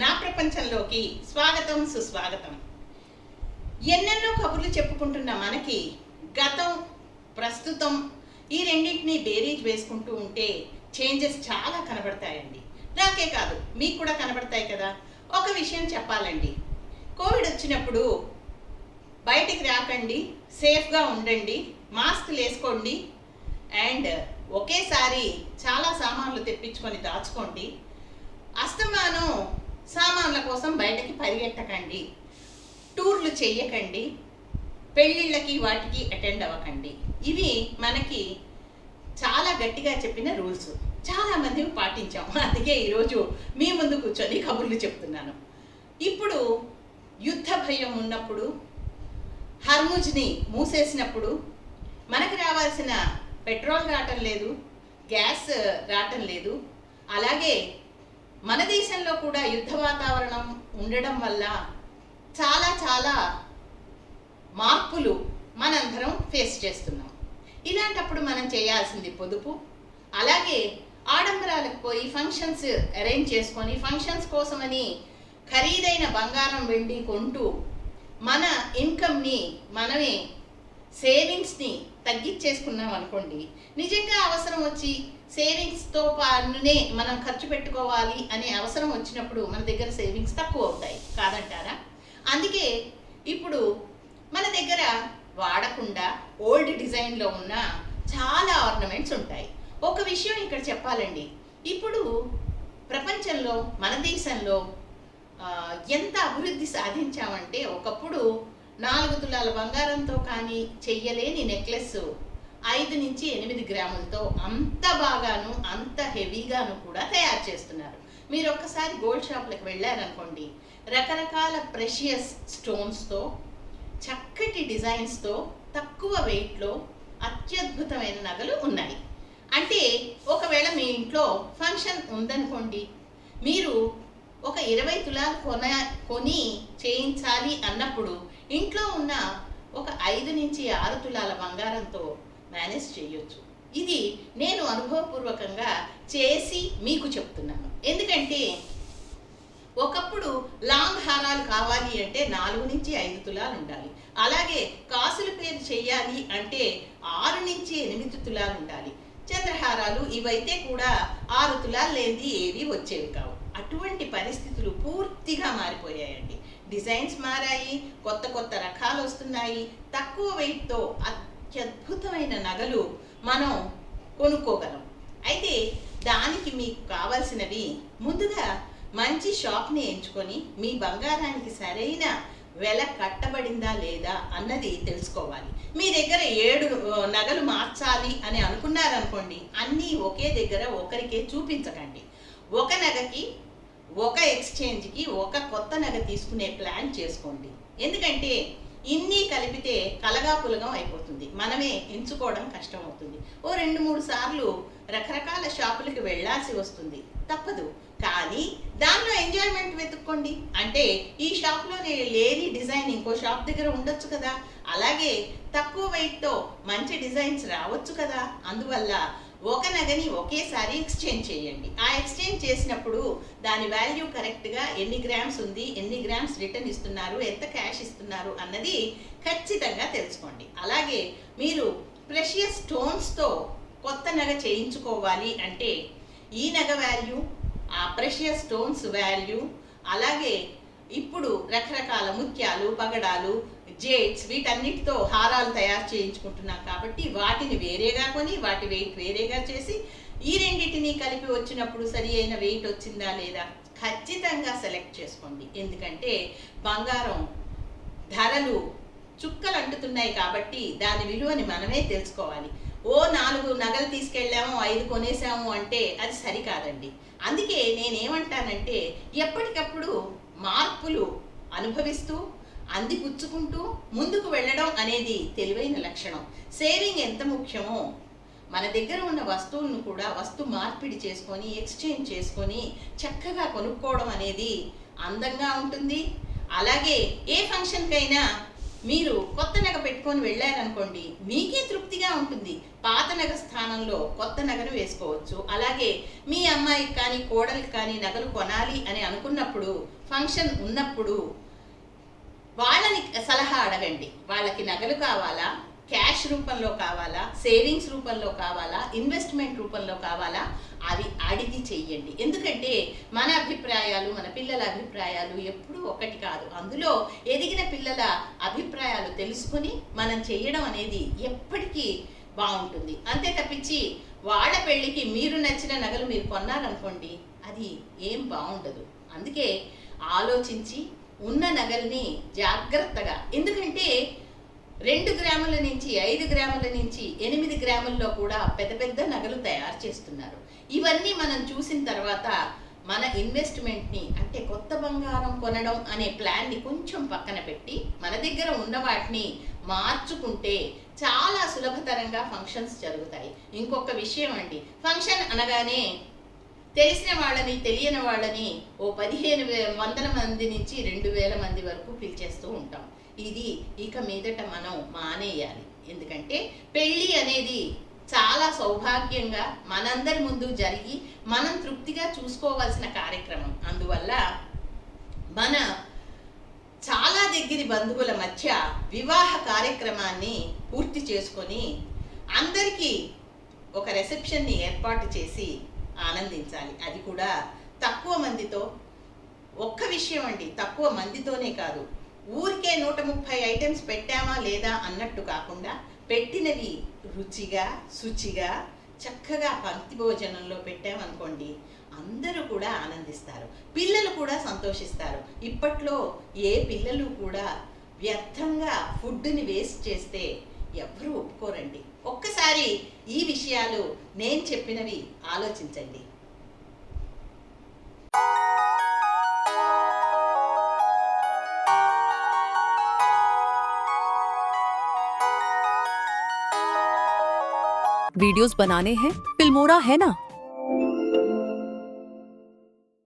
నా ప్రపంచంలోకి స్వాగతం సుస్వాగతం. ఎన్నెన్నో కబుర్లు చెప్పుకుంటున్న మనకి గతం ప్రస్తుతం ఈ రెండింటిని బేరీజ్ వేసుకుంటూ ఉంటే చేంజెస్ చాలా కనబడతాయండి. నాకే కాదు మీకు కూడా కనబడతాయి కదా. ఒక విషయం చెప్పాలండి, కోవిడ్ వచ్చినప్పుడు బయటికి రాకండి, సేఫ్గా ఉండండి, మాస్క్ వేసుకోండి అండ్ ఒకేసారి చాలా సామాన్లు తెప్పించుకొని దాచుకోండి. అస్తమానం సామాన్ల కోసం బయటకి పరిగెట్టకండి, టూర్లు చెయ్యకండి, పెళ్ళిళ్ళకి వాటికి అటెండ్ అవ్వకండి. ఇవి మనకి చాలా గట్టిగా చెప్పిన రూల్స్. చాలామంది పాటించాం. అందుకే ఈరోజు మీ ముందు కూర్చొని కబుర్లు చెప్తున్నాను. ఇప్పుడు యుద్ధ భయం ఉన్నప్పుడు, హర్ముజ్ని మూసేసినప్పుడు మనకు రావాల్సిన పెట్రోల్ రావటం లేదు, గ్యాస్ రావటం లేదు. అలాగే మన దేశంలో కూడా యుద్ధ వాతావరణం ఉండడం వల్ల చాలా మార్పులు మనందరం ఫేస్ చేస్తున్నాం. ఇలాంటప్పుడు మనం చేయాల్సింది పొదుపు. అలాగే ఆడంబరాలకు పోయి ఫంక్షన్స్ అరేంజ్ చేసుకొని ఫంక్షన్స్ కోసమని ఖరీదైన బంగారం వెండి కొంటూ మన ఇన్కమ్ని మనమే సేవింగ్స్ని తగ్గించేసుకున్నాం అనుకోండి, నిజంగా అవసరం వచ్చి సేవింగ్స్తో పాటునే మనం ఖర్చు పెట్టుకోవాలి అనే అవసరం వచ్చినప్పుడు మన దగ్గర సేవింగ్స్ తక్కువ అవుతాయి కాదంటారా? అందుకే ఇప్పుడు మన దగ్గర వాడకుండా ఓల్డ్ డిజైన్లో ఉన్న చాలా ఆర్నమెంట్స్ ఉంటాయి. ఒక విషయం ఇక్కడ చెప్పాలండి, ఇప్పుడు ప్రపంచంలో మన దేశంలో ఎంత అభివృద్ధి సాధించామంటే, ఒకప్పుడు 4 తులాల బంగారంతో కానీ చెయ్యలేని నెక్లెస్ 5 నుంచి 8 గ్రాములతో అంత బాగాను అంత హెవీగాను కూడా తయారు చేస్తున్నారు. మీరు ఒక్కసారి గోల్డ్ షాప్లకు వెళ్ళారనుకోండి, రకరకాల ప్రెషియస్ స్టోన్స్తో చక్కటి డిజైన్స్తో తక్కువ వెయిట్లో అత్యద్భుతమైన నగలు ఉన్నాయి. అంటే ఒకవేళ మీ ఇంట్లో ఫంక్షన్ ఉందనుకోండి, మీరు ఒక 20 తులాలు కొని చేయించాలి అన్నప్పుడు ఇంట్లో ఉన్న ఒక 5 నుంచి 6 తులాల బంగారంతో మేనేజ్ చేయొచ్చు. ఇది నేను అనుభవపూర్వకంగా చేసి మీకు చెప్తున్నాను. ఎందుకంటే ఒకప్పుడు లాంగ్ హారాలు కావాలి అంటే 4 నుంచి 5 తులాలు ఉండాలి. అలాగే కాసుల పేరు చేయాలి అంటే 6 నుంచి 8 తులాలు ఉండాలి. చంద్రహారాలు ఇవైతే కూడా 6 తులాలు లేనిది ఏవి వచ్చేవి కావు. అటువంటి పరిస్థితులు పూర్తిగా మారిపోయాయండి. డిజైన్స్ మారాయి, కొత్త రకాలు వస్తున్నాయి. తక్కువ వెయిట్తో అత్యద్భుతమైన నగలు మనం కొనుక్కోగలం. అయితే దానికి మీకు కావాల్సినవి, ముందుగా మంచి షాప్ని ఎంచుకొని మీ బంగారానికి సరైన వెల కట్టబడిందా లేదా అన్నది తెలుసుకోవాలి. మీ దగ్గర 7 నగలు మార్చాలి అని అనుకున్నారనుకోండి, అన్నీ ఒకే దగ్గర ఒకరికే చూపించకండి. ఒక నగకి, ఒక ఎక్స్చేంజ్కి ఒక కొత్త నగ తీసుకునే ప్లాన్ చేసుకోండి. ఎందుకంటే ఇన్ని కలిపితే కలగాపులగం అయిపోతుంది, మనమే ఎంచుకోవడం కష్టం అవుతుంది. ఓ 2-3 సార్లు రకరకాల షాపులకు వెళ్ళాల్సి వస్తుంది, తప్పదు. కానీ దానిలో ఎంజాయ్మెంట్ వెతుక్కోండి. అంటే ఈ షాప్లో లేని డిజైన్ ఇంకో షాప్ దగ్గర ఉండొచ్చు కదా, అలాగే తక్కువ వెయిట్తో మంచి డిజైన్స్ రావచ్చు కదా. అందువల్ల ఒక నగని ఒకేసారి ఎక్స్చేంజ్ చేయండి. ఆ ఎక్స్చేంజ్ చేసినప్పుడు దాని వాల్యూ కరెక్ట్గా ఎన్ని గ్రామ్స్ ఉంది, ఎన్ని గ్రామ్స్ రిటర్న్ ఇస్తున్నారు, ఎంత క్యాష్ ఇస్తున్నారు అన్నది ఖచ్చితంగా తెలుసుకోండి. అలాగే మీరు ప్రెషియస్ స్టోన్స్తో కొత్త నగ చేయించుకోవాలి అంటే ఈ నగ వాల్యూ, ఆ ప్రెషియస్ స్టోన్స్ వాల్యూ, అలాగే ఇప్పుడు రకరకాల ముత్యాలు, పగడాలు, జేడ్స్ వీటన్నిటితో హారాలు తయారు చేయించుకుంటున్నాం కాబట్టి వాటిని వేరేగా కొని వాటి వెయిట్ వేరేగా చేసి ఈ రెండింటిని కలిపి వచ్చినప్పుడు సరి అయిన వెయిట్ వచ్చిందా లేదా ఖచ్చితంగా సెలెక్ట్ చేసుకోండి. ఎందుకంటే బంగారం ధరలు చుక్కలు అంటుతున్నాయి కాబట్టి దాని విలువని మనమే తెలుసుకోవాలి. ఓ 4 నగలు తీసుకెళ్ళాము, 5 కొనేసాము అంటే అది సరికాదండి. అందుకే నేనేమంటానంటే ఎప్పటికప్పుడు మార్పులు అనుభవిస్తూ అందిపుచ్చుకుంటూ ముందుకు వెళ్ళడం అనేది తెలివైన లక్షణం. సేవింగ్ ఎంత ముఖ్యమో మన దగ్గర ఉన్న వస్తువులను కూడా వస్తు మార్పిడి చేసుకొని ఎక్స్చేంజ్ చేసుకొని చక్కగా కొనుక్కోవడం అనేది అందంగా ఉంటుంది. అలాగే ఏ ఫంక్షన్కైనా మీరు కొత్త నగ పెట్టుకొని వెళ్ళారనుకోండి, మీకే తృప్తిగా ఉంటుంది. పాత నగ స్థానంలో కొత్త నగను వేసుకోవచ్చు. అలాగే మీ అమ్మాయికి కానీ కోడలికి కానీ నగలు కొనాలి అని అనుకున్నప్పుడు, ఫంక్షన్ ఉన్నప్పుడు వాళ్ళని సలహా అడగండి. వాళ్ళకి నగలు కావాలా, క్యాష్ రూపంలో కావాలా, సేవింగ్స్ రూపంలో కావాలా, ఇన్వెస్ట్మెంట్ రూపంలో కావాలా, అవి అడిగి చెయ్యండి. ఎందుకంటే మన అభిప్రాయాలు, మన పిల్లల అభిప్రాయాలు ఎప్పుడూ ఒకటి కాదు. అందులో ఎదిగిన పిల్లల అభిప్రాయాలు తెలుసుకుని మనం చెయ్యడం అనేది ఎప్పటికీ బాగుంటుంది. అంతే తప్పించి వాళ్ళ పెళ్ళికి మీరు నచ్చిన నగలు మీరు కొన్నారనుకోండి, అది ఏం బాగుండదు. అందుకే ఆలోచించి ఉన్న నగల్ని జాగ్రత్తగా, ఎందుకంటే 2 గ్రాముల నుంచి 5 గ్రాముల నుంచి 8 గ్రాముల్లో కూడా పెద్ద పెద్ద నగలు తయారు చేస్తున్నారు. ఇవన్నీ మనం చూసిన తర్వాత మన ఇన్వెస్ట్మెంట్ని, అంటే కొత్త బంగారం కొనడం అనే ప్లాన్ని కొంచెం పక్కన పెట్టి మన దగ్గర ఉన్న వాటిని మార్చుకుంటే చాలా సులభతరంగా ఫంక్షన్స్ జరుగుతాయి. ఇంకొక విషయం అండి, ఫంక్షన్ అనగానే తెలిసిన వాళ్ళని తెలియని వాళ్ళని ఓ 1500 మంది నుంచి 2000 మంది వరకు పిలిచేస్తూ ఉంటాం. ఇది ఇక మీదట మనం మానేయాలి. ఎందుకంటే పెళ్ళి అనేది చాలా సౌభాగ్యంగా మనందరి ముందు జరిగి మనం తృప్తిగా చూసుకోవాల్సిన కార్యక్రమం. అందువల్ల మన చాలా దగ్గరి బంధువుల మధ్య వివాహ కార్యక్రమాన్ని పూర్తి చేసుకొని అందరికీ ఒక రిసెప్షన్ని ఏర్పాటు చేసి ఆనందించాలి. అది కూడా తక్కువ మందితో. ఒక్క విషయం అండి, తక్కువ మందితోనే కాదు, ఊరికే 130 ఐటమ్స్ పెట్టామా లేదా అన్నట్టు కాకుండా, పెట్టినవి రుచిగా శుచిగా చక్కగా పంక్తి భోజనంలో పెట్టామనుకోండి, అందరూ కూడా ఆనందిస్తారు, పిల్లలు కూడా సంతోషిస్తారు. ఇప్పట్లో ఏ పిల్లలు కూడా వ్యర్థంగా ఫుడ్ని వేస్ట్ చేస్తే ఎవ్వరూ ఒప్పుకోరండి. ఒక్కసారి ఈ విషయాలు నేను చెప్పినవి ఆలోచించండి. वीडियोस बनाने हैं, फिल्मोरा है ना।